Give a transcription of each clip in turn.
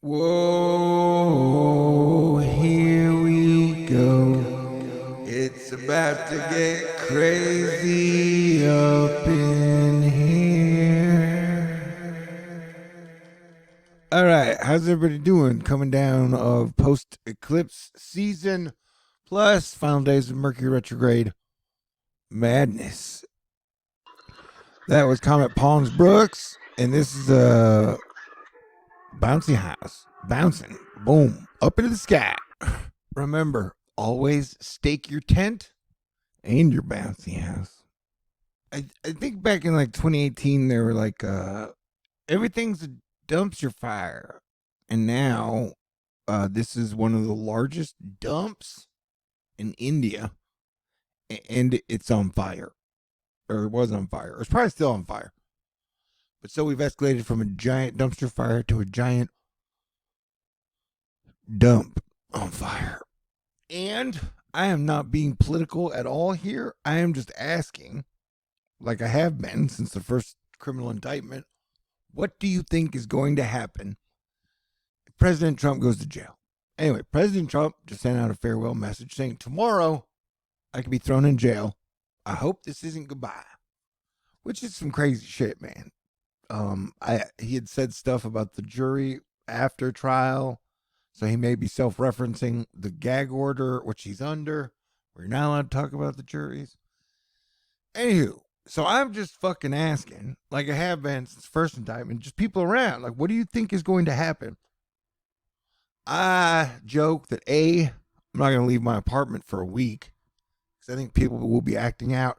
Whoa, here we go. It's about to get crazy up in here. All right, how's everybody doing? Coming down of post eclipse season, plus final days of Mercury retrograde madness. That was Comet Pons-Brooks, and this is a bouncy house, bouncing, boom, up into the sky. Remember, always stake your tent and your bouncy house. I think back in like 2018, they were like, everything's a dumpster fire. And now, this is one of the largest dumps in India, and it's on fire. Or it was on fire. Or it's probably still on fire. But so we've escalated from a giant dumpster fire to a giant dump on fire. And I am not being political at all here. I am just asking, like I have been since the first criminal indictment, what do you think is going to happen if President Trump goes to jail? Anyway, President Trump just sent out a farewell message saying, tomorrow I could be thrown in jail. I hope this isn't goodbye. Which is some crazy shit, man. He had said stuff about the jury after trial. So he may be self-referencing the gag order, which he's under. We're not allowed to talk about the juries. Anywho, so I'm just fucking asking, like I have been since first indictment, just people around, like, what do you think is going to happen? I joke that I'm not going to leave my apartment for a week because I think people will be acting out.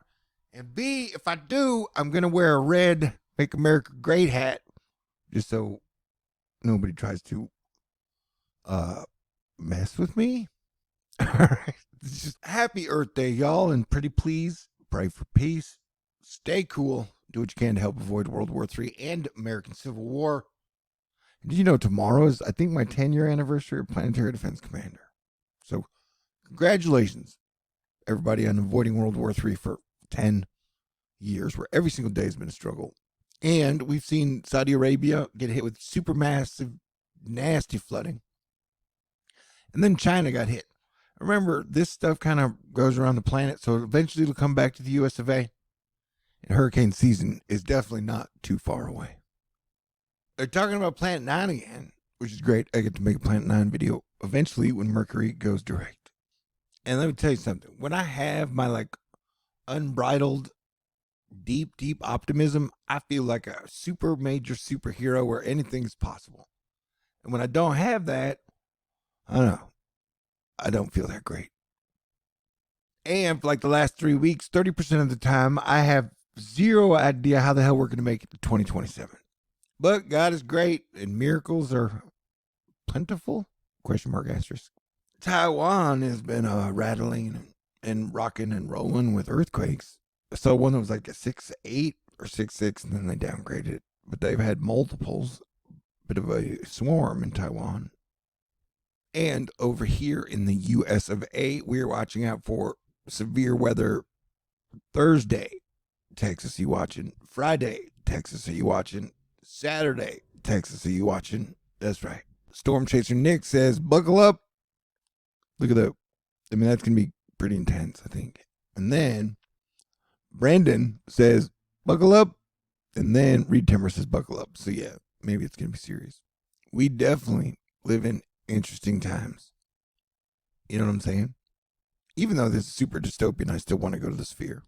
And B, if I do, I'm going to wear a red Make America Great hat just so nobody tries to mess with me. All right. It's just happy Earth Day, y'all, and pretty please pray for peace. Stay cool. Do what you can to help avoid World War III and American Civil War. And did you know tomorrow is, I think, my 10-year anniversary of Planetary Defense Commander? So, congratulations, everybody, on avoiding World War III for 10 years, where every single day has been a struggle. And we've seen Saudi Arabia get hit with supermassive, nasty flooding. And then China got hit. Remember, this stuff kind of goes around the planet, so eventually it'll come back to the US of A. And hurricane season is definitely not too far away. They're talking about Planet 9 again, which is great. I get to make a Planet 9 video eventually when Mercury goes direct. And let me tell you something. When I have my like unbridled, deep optimism, I feel like a super major superhero where anything's possible. And when I don't have that, I don't know. I don't feel that great. And for like the last 3 weeks, 30% of the time, I have zero idea how the hell we're going to make it to 2027. But God is great, and miracles are plentiful? Question mark asterisk. Taiwan has been rattling and rocking and rolling with earthquakes. I saw one that was like a 6.8 or 6.6, and then they downgraded it. But they've had multiples, bit of a swarm in Taiwan. And over here in the US of A, we're watching out for severe weather. Thursday, Texas, are you watching? Friday, Texas, are you watching? Saturday, Texas, are you watching? That's right. Storm Chaser Nick says, buckle up. Look at that. I mean, that's going to be pretty intense, I think. And then Brandon says, buckle up. And then Reed Timmer says, buckle up. So yeah, maybe it's going to be serious. We definitely live in interesting times. You know what I'm saying? Even though this is super dystopian, I still want to go to the sphere.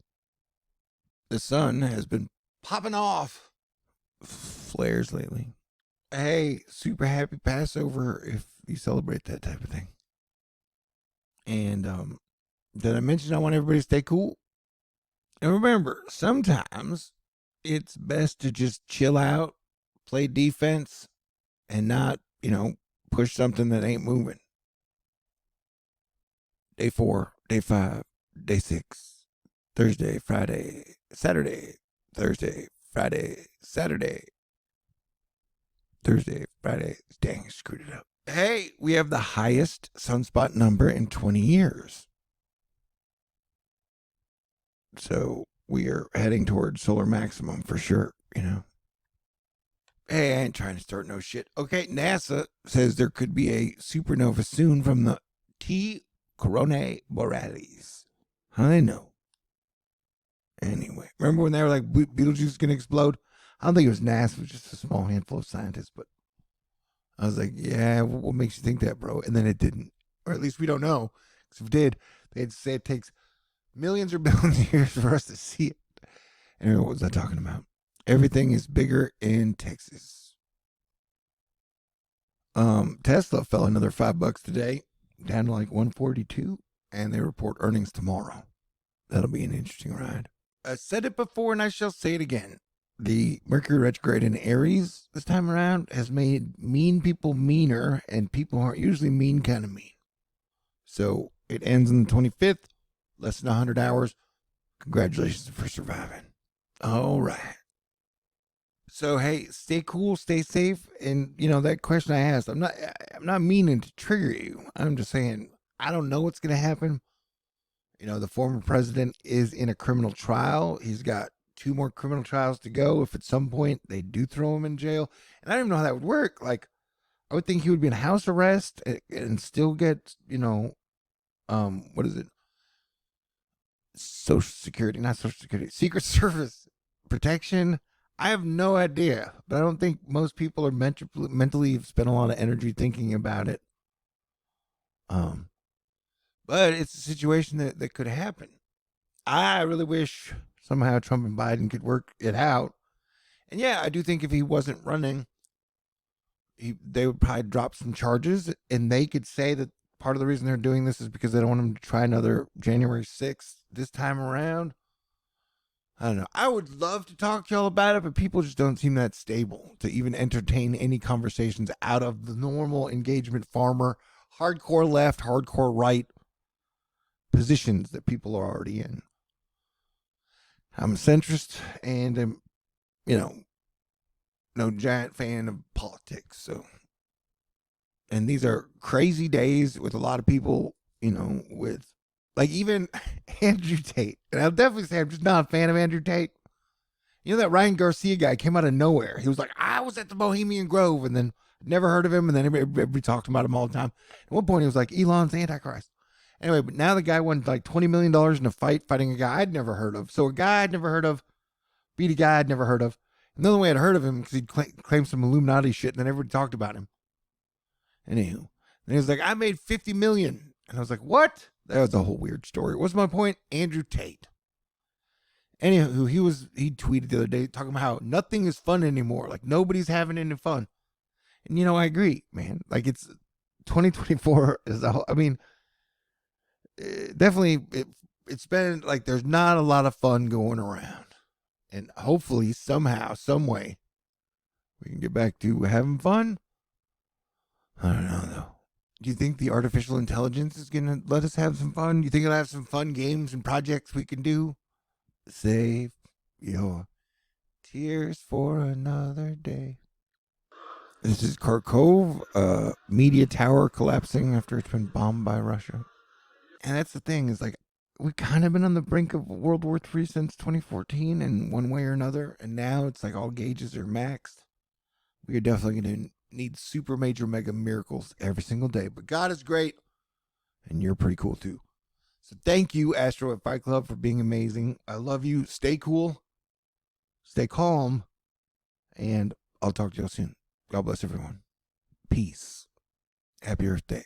The sun has been popping off flares lately. Hey, super happy Passover if you celebrate that type of thing. And did I mention I want everybody to stay cool? And remember, sometimes it's best to just chill out, play defense, and not, push something that ain't moving. Day 4, day 5, day 6, Thursday, Friday, Saturday, Thursday, Friday, Saturday, Thursday, Friday. Dang, I screwed it up. Hey, we have the highest sunspot number in 20 years. So we are heading towards solar maximum for sure, Hey, I ain't trying to start no shit. Okay, NASA says there could be a supernova soon from the T Coronae Borealis. How they know? Anyway, remember when they were like Beetlejuice is gonna explode? I don't think it was NASA, it was just a small handful of scientists, but I was like, yeah, what makes you think that, bro? And then it didn't. Or at least we don't know. Because if it did, they'd say it takes millions or billions of years for us to see it. Anyway, what was I talking about? Everything is bigger in Texas. Tesla fell another $5 today, down to like 142, and they report earnings tomorrow. That'll be an interesting ride. I said it before and I shall say it again. The Mercury retrograde in Aries this time around has made mean people meaner, and people aren't usually mean kind of mean. So it ends on the 25th, less than 100 hours. Congratulations for surviving. All right. So hey, stay cool, stay safe, and that question I asked. I'm not meaning to trigger you. I'm just saying I don't know what's gonna happen. The former president is in a criminal trial. He's got two more criminal trials to go. If at some point they do throw him in jail, and I don't even know how that would work. Like, I would think he would be in house arrest and still get, what is it? Social Security, not Social Security, Secret Service protection. I have no idea, but I don't think most people are mentally spend a lot of energy thinking about it. But it's a situation that could happen. I really wish somehow Trump and Biden could work it out. And yeah, I do think if he wasn't running, they would probably drop some charges, and they could say that part of the reason they're doing this is because they don't want him to try another January 6th this time around. I don't know. I would love to talk to y'all about it, but people just don't seem that stable to even entertain any conversations out of the normal engagement farmer, hardcore left, hardcore right positions that people are already in. I'm a centrist, and I'm, no giant fan of politics. So, and these are crazy days with a lot of people, with like even Andrew Tate. And I'll definitely say I'm just not a fan of Andrew Tate. That Ryan Garcia guy came out of nowhere. He was like, I was at the Bohemian Grove, and then never heard of him, and then everybody talked about him all the time. At one point, he was like, Elon's Antichrist. Anyway, but now the guy won like $20 million in a fight fighting a guy I'd never heard of. So a guy I'd never heard of beat a guy I'd never heard of. And the only way I'd heard of him because he'd claimed some Illuminati shit, and then everybody talked about him. Anywho, and he was like, I made $50 million. And I was like, what? That was a whole weird story. What's my point? Andrew Tate. Anywho, he tweeted the other day talking about how nothing is fun anymore. Like, nobody's having any fun. And I agree, man. Like, it's 2024 is the whole, I mean, definitely it's been like there's not a lot of fun going around. And hopefully somehow, some way, we can get back to having fun. I don't know though. Do you think the artificial intelligence is going to let us have some fun? Do you think it'll have some fun games and projects we can do? Save your tears for another day. This is Kharkov, media tower collapsing after it's been bombed by Russia. And that's the thing, is like, we've kind of been on the brink of World War III since 2014 in one way or another. And now it's like all gauges are maxed. We are definitely going to need super major mega miracles every single day. But God is great. And you're pretty cool too. So thank you, Astro at Fight Club, for being amazing. I love you. Stay cool. Stay calm. And I'll talk to y'all soon. God bless everyone. Peace. Happy Earth Day.